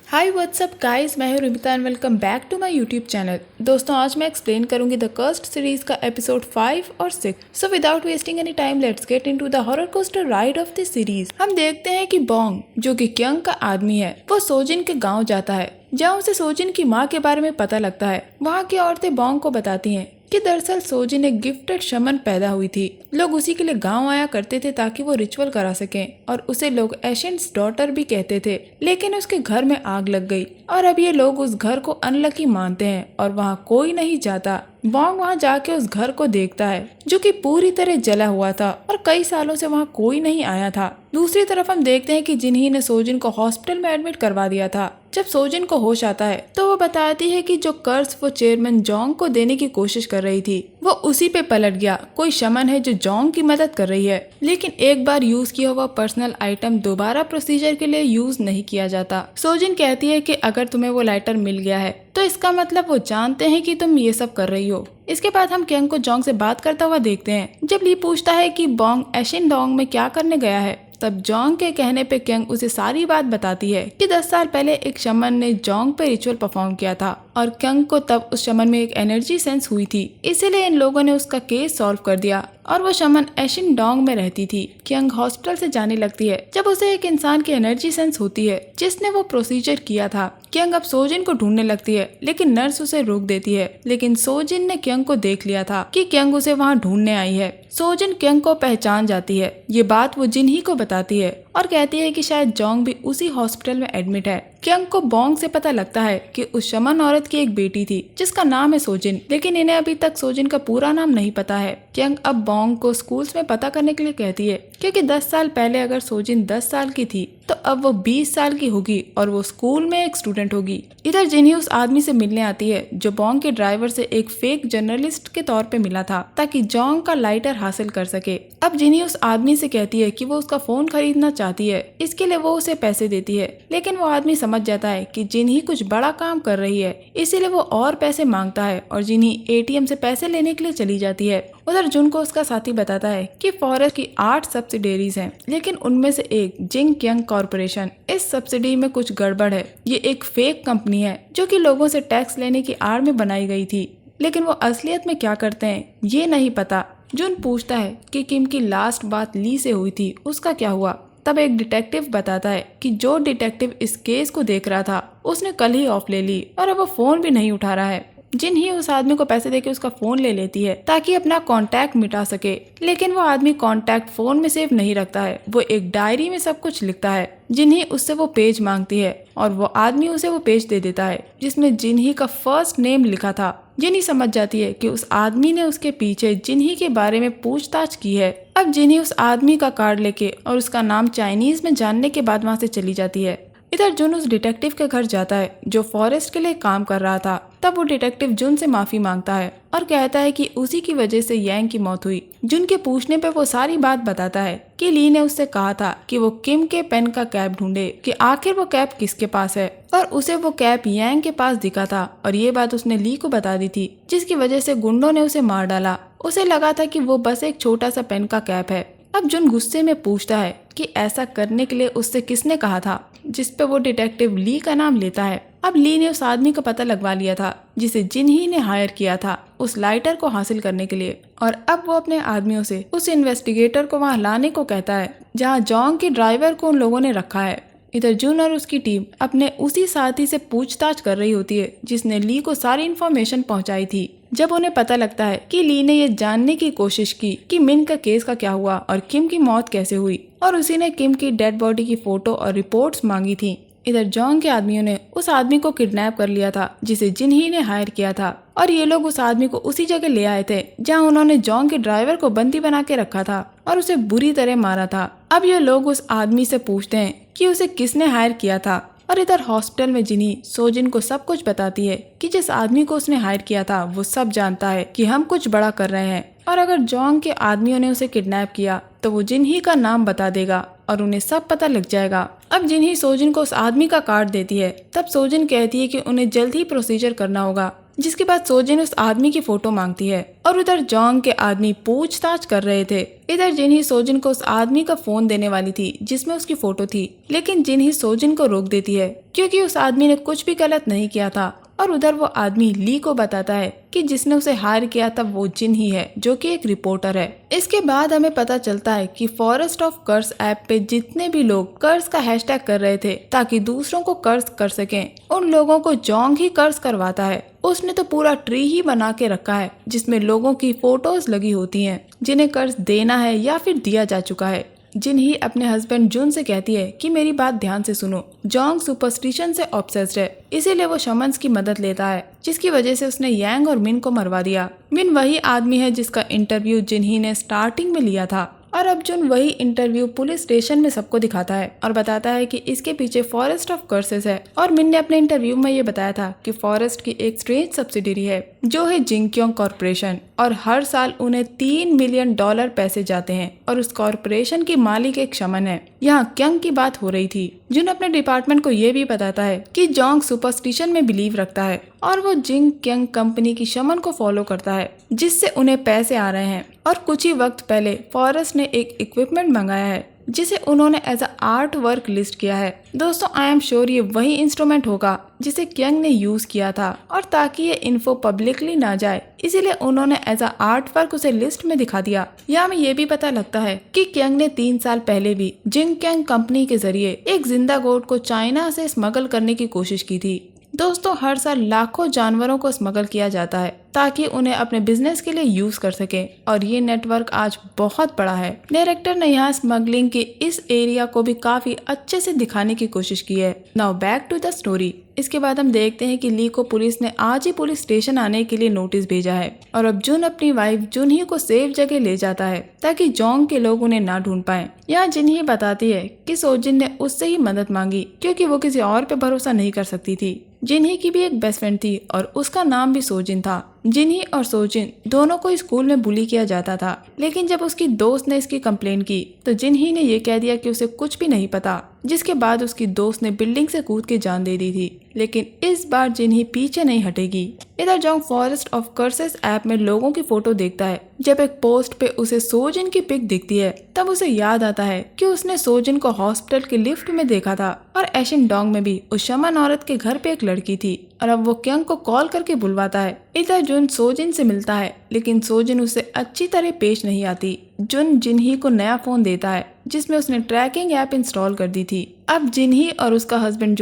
Hi what's up guys, मैं हूं Rimita and welcome back to my YouTube channel. दोस्तों, आज मैं एक्सप्लेन करूंगी द कर्स्ड सीरीज का एपिसोड 5 और 6। So without wasting any time, let's get into the horror coaster ride of this series. हम देखते हैं कि बोंग, जो कि क्यंग का आदमी है, वो सोजिन के गाँव जाता है, जहाँ उसे सोजिन की माँ के बारे में पता लगता है। वहाँ की औरतें बोंग को बताती हैं कि दरअसल सोजिन एक गिफ्टेड शमन पैदा हुई थी। लोग उसी के लिए गांव आया करते थे ताकि वो रिचुअल करा सकें, और उसे लोग एशेंट्स डॉटर भी कहते थे। लेकिन उसके घर में आग लग गई और अब ये लोग उस घर को अनलकी मानते हैं और वहाँ कोई नहीं जाता। बोंग वहाँ जाके उस घर को देखता है, जो कि पूरी तरह जला हुआ था और कई सालों से वहाँ कोई नहीं आया था। दूसरी तरफ हम देखते हैं कि जिन्ही ने सोजिन को हॉस्पिटल में एडमिट करवा दिया था। जब सोजिन को होश आता है तो वो बताती है कि जो कर्ज वो चेयरमैन जोंग को देने की कोशिश कर रही थी, वो उसी पे पलट गया। कोई शमन है जो जोंग की मदद कर रही है, लेकिन एक बार यूज किया हुआ पर्सनल आइटम दोबारा प्रोसीजर के लिए यूज नहीं किया जाता। सोजिन कहती है कि अगर तुम्हें वो लाइटर मिल गया है तो इसका मतलब वो जानते हैं कि तुम ये सब कर रही हो। इसके बाद हम क्यंग को जोंग से बात करता हुआ देखते हैं। जब ली पूछता है कि बोंग एशिन डोंग में क्या करने गया है, तब जोंग के कहने पे क्यंग उसे सारी बात बताती है कि 10 साल पहले एक शमन ने जोंग पे रिचुअल परफॉर्म किया था और क्यंग को तब उस शमन में एक एनर्जी सेंस हुई थी, इसीलिए इन लोगों ने उसका केस सॉल्व कर दिया और वो शमन एशिन डोंग में रहती थी। क्यंग हॉस्पिटल से जाने लगती है जब उसे एक इंसान की एनर्जी सेंस होती है जिसने वो प्रोसीजर किया था। क्यंग अब सोजिन को ढूंढने लगती है, लेकिन नर्स उसे रोक देती है। लेकिन सोजिन ने क्यंग को देख लिया था कि क्यंग उसे वहाँ ढूंढने आई है। सोजिन क्यंग को पहचान जाती है। ये बात वो जिन्ही को बताती है और कहती है कि शायद जोंग भी उसी हॉस्पिटल में एडमिट है। क्यंग को बोंग से पता लगता है कि उस शमन औरत की एक बेटी थी जिसका नाम है सोजिन, लेकिन इन्हें अभी तक सोजिन का पूरा नाम नहीं पता है। क्यंग अब बोंग को स्कूल्स में पता करने के लिए कहती है, क्योंकि 10 साल पहले अगर सोजिन 10 साल की थी तो अब वो 20 साल की होगी और वो स्कूल में एक स्टूडेंट होगी। इधर जिन्ही उस आदमी से मिलने आती है जो बोंग के ड्राइवर से एक फेक जर्नलिस्ट के तौर पे मिला था ताकि जोंग का लाइटर हासिल कर सके। अब जिन्ही उस आदमी से कहती है कि वो उसका फोन खरीदना चाहती है, इसके लिए वो उसे पैसे देती है। लेकिन वो आदमी समझ जाता है कि जिन्ही कुछ बड़ा काम कर रही है, इसीलिए वो और पैसे मांगता है और जिन्ही एटीएम से पैसे लेने के लिए चली जाती है। उधर जुन को उसका साथी बताता है कि फॉरेस्ट की 8 सब्सिडीज हैं, लेकिन उनमें से एक जिंग क्यंग कॉर्पोरेशन, इस सब्सिडी में कुछ गड़बड़ है। ये एक फेक कंपनी है जो कि लोगों से टैक्स लेने की आड़ में बनाई गई थी, लेकिन वो असलियत में क्या करते हैं ये नहीं पता। जुन पूछता है कि किम की लास्ट बात ली से हुई थी, उसका क्या हुआ। तब एक डिटेक्टिव बताता है कि जो डिटेक्टिव इस केस को देख रहा था उसने कल ही ऑफ ले ली और अब वो फोन भी नहीं उठा रहा है। जिन ही उस आदमी को पैसे देके उसका फोन ले लेती है ताकि अपना कांटेक्ट मिटा सके, लेकिन वो आदमी कांटेक्ट फोन में सेव नहीं रखता है, वो एक डायरी में सब कुछ लिखता है। जिन्ही उससे वो पेज मांगती है और वो आदमी उसे वो पेज दे देता है जिसमें जिन्ही का फर्स्ट नेम लिखा था। जिन्ही समझ जाती है कि उस आदमी ने उसके पीछे जिन्ही के बारे में पूछताछ की है। अब जिन्ही उस आदमी का कार्ड लेके और उसका नाम चाइनीज में जानने के बाद वहाँ से चली जाती है। इधर जुन उस डिटेक्टिव के घर जाता है जो फॉरेस्ट के लिए काम कर रहा था। तब वो डिटेक्टिव जुन से माफी मांगता है और कहता है कि उसी की वजह से यांग की मौत हुई। जुन के पूछने पे वो सारी बात बताता है कि ली ने उससे कहा था कि वो किम के पेन का कैप ढूंढे कि आखिर वो कैप किसके पास है, और उसे वो कैप यांग के पास दिखा था और ये बात उसने ली को बता दी थी, जिसकी वजह से गुंडों ने उसे मार डाला। उसे लगा था कि वो बस एक छोटा सा पेन का कैप है। अब जुन गुस्से में पूछता है कि ऐसा करने के लिए उससे किसने कहा था, जिस पे वो डिटेक्टिव ली का नाम लेता है। अब ली ने उस आदमी का पता लगवा लिया था जिसे जिन्ही ने हायर किया था उस लाइटर को हासिल करने के लिए, और अब वो अपने आदमियों से उस इन्वेस्टिगेटर को वहाँ लाने को कहता है जहाँ जोंग के ड्राइवर को उन लोगों ने रखा है। इधर जुन और उसकी टीम अपने उसी साथी से पूछताछ कर रही होती है जिसने ली को सारी इन्फॉर्मेशन पहुंचाई थी। जब उन्हें पता लगता है कि ली ने ये जानने की कोशिश की कि मिन का केस का क्या हुआ और किम की मौत कैसे हुई, और उसी ने किम की डेड बॉडी की फोटो और रिपोर्ट्स मांगी थी। इधर जोंग के आदमियों ने उस आदमी को किडनैप कर लिया था जिसे जिन्ही ने हायर किया था, और ये लोग उस आदमी को उसी जगह ले आए थे जहां उन्होंने जोंग के ड्राइवर को बंदी बना के रखा था और उसे बुरी तरह मारा था। अब ये लोग उस आदमी से पूछते हैं कि उसे किसने हायर किया था, और इधर हॉस्पिटल में जिन्ही सोजिन को सब कुछ बताती है कि जिस आदमी को उसने हायर किया था वो सब जानता है कि हम कुछ बड़ा कर रहे हैं, और अगर जोंग के आदमियों ने उसे किडनैप किया तो वो जिन्ही का नाम बता देगा और उन्हें सब पता लग जाएगा। अब जिन्ही सोजिन को उस आदमी का कार्ड देती है, तब सोजिन कहती है कि उन्हें जल्द ही प्रोसीजर करना होगा जिसके बाद सोजिन उस आदमी की फोटो मांगती है और उधर जोंग के आदमी पूछताछ कर रहे थे। इधर जिनही सोजिन को उस आदमी का फोन देने वाली थी जिसमें उसकी फोटो थी, लेकिन जिनही सोजिन को रोक देती है क्योंकि उस आदमी ने कुछ भी गलत नहीं किया था। और उधर वो आदमी ली को बताता है कि जिसने उसे हायर किया था वो जिन ही है, जो कि एक रिपोर्टर है। इसके बाद हमें पता चलता है कि फॉरेस्ट ऑफ कर्स ऐप पे जितने भी लोग कर्स का हैशटैग कर रहे थे ताकि दूसरों को कर्स कर सकें, उन लोगों को जोंग ही कर्स करवाता है। उसने तो पूरा ट्री ही बना के रखा है जिसमें लोगों की फोटोज लगी होती हैं जिन्हें कर्ज देना है या फिर दिया जा चुका है। जिन ही अपने हस्बैंड जुन से कहती है कि मेरी बात ध्यान से सुनो, जोंग सुपरस्टिशन से ऑब्सेस्ड है, इसीलिए वो शमन्स की मदद लेता है, जिसकी वजह से उसने यांग और मिन को मरवा दिया। मिन वही आदमी है जिसका इंटरव्यू जिनही ने स्टार्टिंग में लिया था और अब जुन वही इंटरव्यू पुलिस स्टेशन में सबको दिखाता है और बताता है कि इसके पीछे फॉरेस्ट ऑफ कर्सेस है। और मिन ने अपने इंटरव्यू में ये बताया था कि फॉरेस्ट की एक स्ट्रेंज सब्सिडरी है जो है जिंगक्योंग कॉर्पोरेशन और हर साल उन्हें $3 मिलियन पैसे जाते हैं और उस कॉर्पोरेशन की मालिक एक शमन है। यहाँ क्यंग की बात हो रही थी। जुन अपने डिपार्टमेंट को ये भी बताता है कि जोंग सुपरस्टिशन में बिलीव रखता है और वो जिंग क्यंग कंपनी की शमन को फॉलो करता है जिससे उन्हें पैसे आ रहे हैं। और कुछ ही वक्त पहले फॉरेस्ट ने एक इक्विपमेंट मंगाया है जिसे उन्होंने as a art work list किया है। दोस्तों आई एम श्योर ये वही इंस्ट्रूमेंट होगा जिसे क्यंग ने यूज किया था और ताकि ये इन्फो पब्लिकली ना जाए इसीलिए उन्होंने एज अ आर्ट वर्क उसे लिस्ट में दिखा दिया। यहाँ में ये भी पता लगता है कि क्यंग ने 3 साल पहले भी जिंग क्यंग कंपनी के जरिए एक जिंदा गोट को चाइना से स्मगल करने की कोशिश की थी। दोस्तों हर साल लाखों जानवरों को स्मगल किया जाता है ताकि उन्हें अपने बिजनेस के लिए यूज कर सके और ये नेटवर्क आज बहुत बड़ा है। डायरेक्टर ने यहाँ स्मगलिंग के इस एरिया को भी काफी अच्छे से दिखाने की कोशिश की है। Now back to the story. इसके बाद हम देखते हैं कि ली को पुलिस ने आज ही पुलिस स्टेशन आने के लिए नोटिस भेजा है और अब जुन अपनी वाइफ जुनही को सेफ जगह ले जाता है ताकि जोंग के लोग उन्हें ना ढूंढ पाए। यहाँ जिनही बताती है कि सोजिन ने उससे ही मदद मांगी क्योंकि वो किसी और पे भरोसा नहीं कर सकती थी। जिनही की भी एक बेस्ट फ्रेंड थी और उसका नाम भी सोजिन था। जिनही और सोजिन दोनों को स्कूल में बुली किया जाता था, लेकिन जब उसकी दोस्त ने इसकी कंप्लेन की तो जिनही ने ये कह दिया कि उसे कुछ भी नहीं पता, जिसके बाद उसकी दोस्त ने बिल्डिंग से कूद के जान दे दी थी। लेकिन इस बार जिनही पीछे नहीं हटेगी। इधर Jong forest of curses app में लोगों की फोटो देखता है। जब एक पोस्ट पे उसे सोजिन की पिक दिखती है तब उसे याद आता है कि उसने सोजिन को हॉस्पिटल के लिफ्ट में देखा था और एशिनडोंग में भी उस शमन औरत के घर पे एक लड़की थी और अब वो क्यंग को कॉल करके बुलवाता है। इधर जुन सोजिन से मिलता है लेकिन सोजिन उसे अच्छी तरह पेश नहीं आती। जुन जिनही को नया फोन देता है जिसमें उसने ट्रैकिंग ऐप इंस्टॉल कर दी थी। अब जिनही और उसका हस्बैंड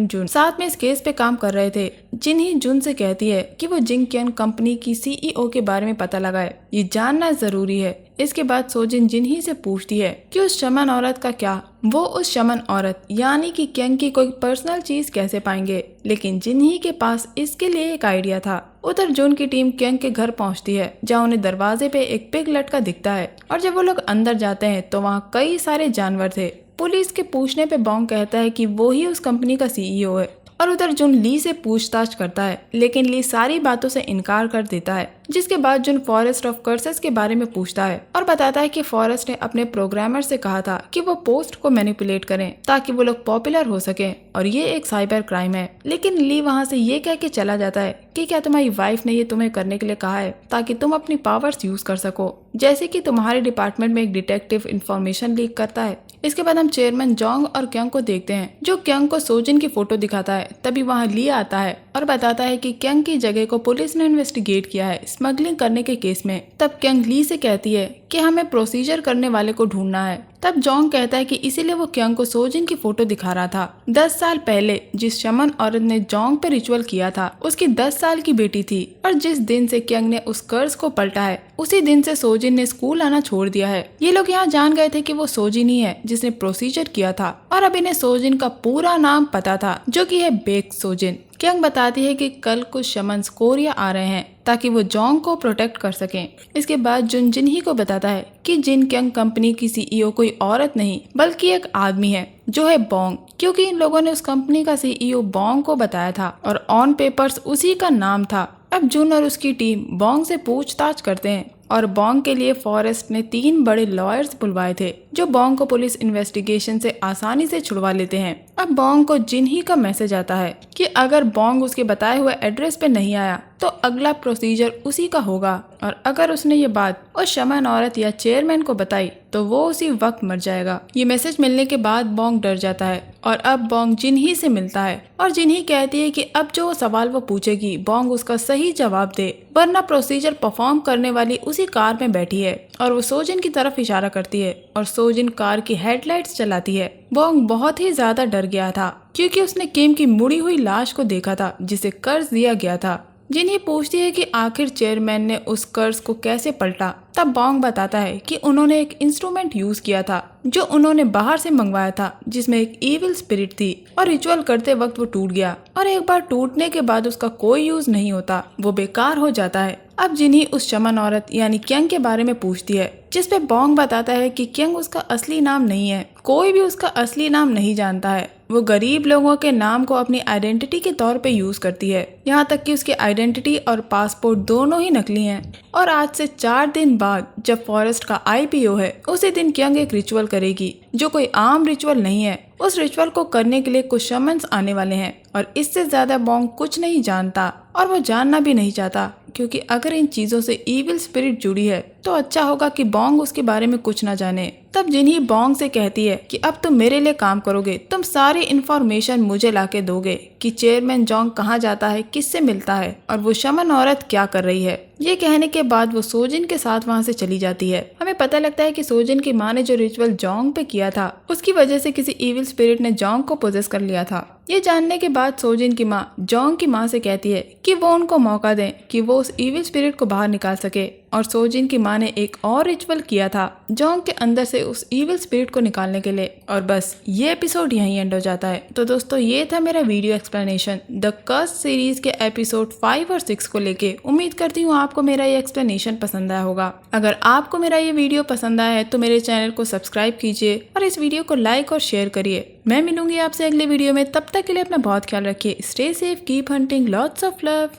जुन साथ में इस केस पे काम कर रहे थे। जिनही जुन से कहती है कि वो जिंगक्योंग कंपनी की सीईओ के बारे में पता लगाए, ये जानना जरूरी है। इसके बाद सोजिन जिनही से पूछती है कि उस शमन औरत का क्या, वो उस शमन औरत यानी कि क्यंग की कोई पर्सनल चीज कैसे पाएंगे, लेकिन जिनही के पास इसके लिए एक आइडिया था। उधर जुन की टीम क्यंग के घर पहुंचती है जहां उन्हें दरवाजे पे एक पिग लटका दिखता है और जब वो लोग अंदर जाते हैं तो वहाँ कई सारे जानवर थे। पुलिस के पूछने पे बोंग कहता है कि वो ही उस कंपनी का सीईओ है और उधर जुन ली से पूछताछ करता है लेकिन ली सारी बातों से इनकार कर देता है। जिसके बाद जुन फॉरेस्ट ऑफ कर्सेस के बारे में पूछता है और बताता है कि फॉरेस्ट ने अपने प्रोग्रामर से कहा था कि वो पोस्ट को मैनिपुलेट करें ताकि वो लोग पॉपुलर हो सके और ये एक साइबर क्राइम है। लेकिन ली वहाँ से ये कह के चला जाता है कि क्या तुम्हारी वाइफ ने ये तुम्हें करने के लिए कहा है ताकि तुम अपनी पावर्स यूज कर सको, जैसे कि तुम्हारे डिपार्टमेंट में एक डिटेक्टिव इंफॉर्मेशन लीक करता है। इसके बाद हम चेयरमैन जोंग और क्यंग को देखते हैं जो क्यंग को सोजिन की फोटो दिखाता है। तभी वहाँ ली आता है और बताता है कि क्यंग की जगह को पुलिस ने इन्वेस्टिगेट किया है स्मगलिंग करने के केस में। तब क्यंग ली से कहती है कि हमें प्रोसीजर करने वाले को ढूंढना है। तब जोंग कहता है कि इसीलिए वो क्यंग को सोजिन की फोटो दिखा रहा था। 10 साल पहले जिस शमन औरत ने जोंग पे रिचुअल किया था उसकी 10 साल की बेटी थी और जिस दिन से क्यंग ने उस कर्ज को पलटा है उसी दिन से सोजिन ने स्कूल आना छोड़ दिया है। ये लोग यहाँ जान गए थे कि वो सोजिन ही है जिसने प्रोसीजर किया था और अब इन्हें सोजिन का पूरा नाम पता था जो कि है बेक सोजिन। क्यंग बताती है कि कल कुछ शमन्स कोरिया आ रहे हैं ताकि वो जोंग को प्रोटेक्ट कर सकें। इसके बाद जुन जिनही को बताता है कि जिन क्यंग कंपनी की सीईओ कोई औरत नहीं बल्कि एक आदमी है जो है बोंग, क्योंकि इन लोगों ने उस कंपनी का सीईओ बोंग को बताया था और ऑन पेपर्स उसी का नाम था। अब जुन और उसकी टीम बोंग से पूछताछ करते हैं और बोंग के लिए फॉरेस्ट ने 3 बड़े लॉयर्स बुलवाए थे जो बोंग को पुलिस इन्वेस्टिगेशन से आसानी से छुड़वा लेते हैं। अब बोंग को जिन ही का मैसेज आता है कि अगर बोंग उसके बताए हुए एड्रेस पे नहीं आया तो अगला प्रोसीजर उसी का होगा, और अगर उसने ये बात उस शमन औरत या चेयरमैन को बताई तो वो उसी वक्त मर जाएगा। ये मैसेज मिलने के बाद बोंग डर जाता है और अब बोंग जिन्ही से मिलता है और जिन्ही कहती है कि अब जो सवाल वो पूछेगी बोंग उसका सही जवाब दे, वरना प्रोसीजर परफॉर्म करने वाली उसी कार में बैठी है और वो सोजिन की तरफ इशारा करती है और सोजिन कार की हेडलाइट्स चलाती है। बोंग बहुत ही ज्यादा डर गया था क्योंकि उसने किम की मुड़ी हुई लाश को देखा था जिसे कर्ज दिया गया था। जिन्ही पूछती है कि आखिर चेयरमैन ने उस कर्ज को कैसे पलटा, तब बोंग बताता है कि उन्होंने एक इंस्ट्रूमेंट यूज किया था जो उन्होंने बाहर से मंगवाया था जिसमें एक इविल स्पिरिट थी और रिचुअल करते वक्त वो टूट गया और एक बार टूटने के बाद उसका कोई यूज नहीं होता, वो बेकार हो जाता है। अब जिन्ही उस शमन औरत यानी क्यंग के बारे में पूछती है जिसपे बोंग बताता है कि क्यंग उसका असली नाम नहीं है, कोई भी उसका असली नाम नहीं जानता है, वो गरीब लोगों के नाम को अपनी आइडेंटिटी के तौर पे यूज करती है, यहाँ तक कि उसकी आइडेंटिटी और पासपोर्ट दोनों ही नकली हैं। और आज से 4 दिन बाद जब फॉरेस्ट का IPO है उसी दिन क्यंग एक रिचुअल करेगी जो कोई आम रिचुअल नहीं है। उस रिचुअल को करने के लिए कुछ शमन्स आने वाले हैं और इससे ज्यादा बोंग कुछ नहीं जानता और वो जानना भी नहीं चाहता, क्योंकि अगर इन चीजों से इविल स्पिरिट जुड़ी है तो अच्छा होगा कि बोंग उसके बारे में कुछ ना जाने। तब जिन्ही बोंग से कहती है कि अब तुम मेरे लिए काम करोगे, तुम सारी इन्फॉर्मेशन मुझे लाके दोगे कि चेयरमैन जोंग कहाँ जाता है, किससे मिलता है और वो शमन औरत क्या कर रही है। ये कहने के बाद वो सोजिन के साथ वहाँ से चली जाती है। हमें पता लगता है कि सोजिन की माँ ने जो रिचुअल जोंग पे किया था उसकी वजह से किसी इविल स्पिरिट ने जोंग को पोजेस कर लिया था। ये जानने के बाद सोजिन की माँ जोंग की माँ से कहती है कि वो उनको मौका दें कि वो उस इविल स्पिरिट को बाहर निकाल सके, और सोजिन की माँ ने एक और रिचुअल किया था जोंग के अंदर से उस इविल स्पिरिट को निकालने के लिए। और बस ये एपिसोड यहीं एंड हो जाता है। तो दोस्तों ये था मेरा video explanation the curse series के एपिसोड 5 और 6 को लेके। उम्मीद करती हूँ आपको मेरा ये एक्सप्लेनेशन पसंद आया होगा। अगर आपको मेरा ये वीडियो पसंद आया है तो मेरे चैनल को सब्सक्राइब कीजिए और इस वीडियो को लाइक और शेयर करिए। मैं मिलूंगी आपसे अगले वीडियो में, तब तक के लिए अपना बहुत ख्याल रखिए। Stay safe, keep hunting, lots of love.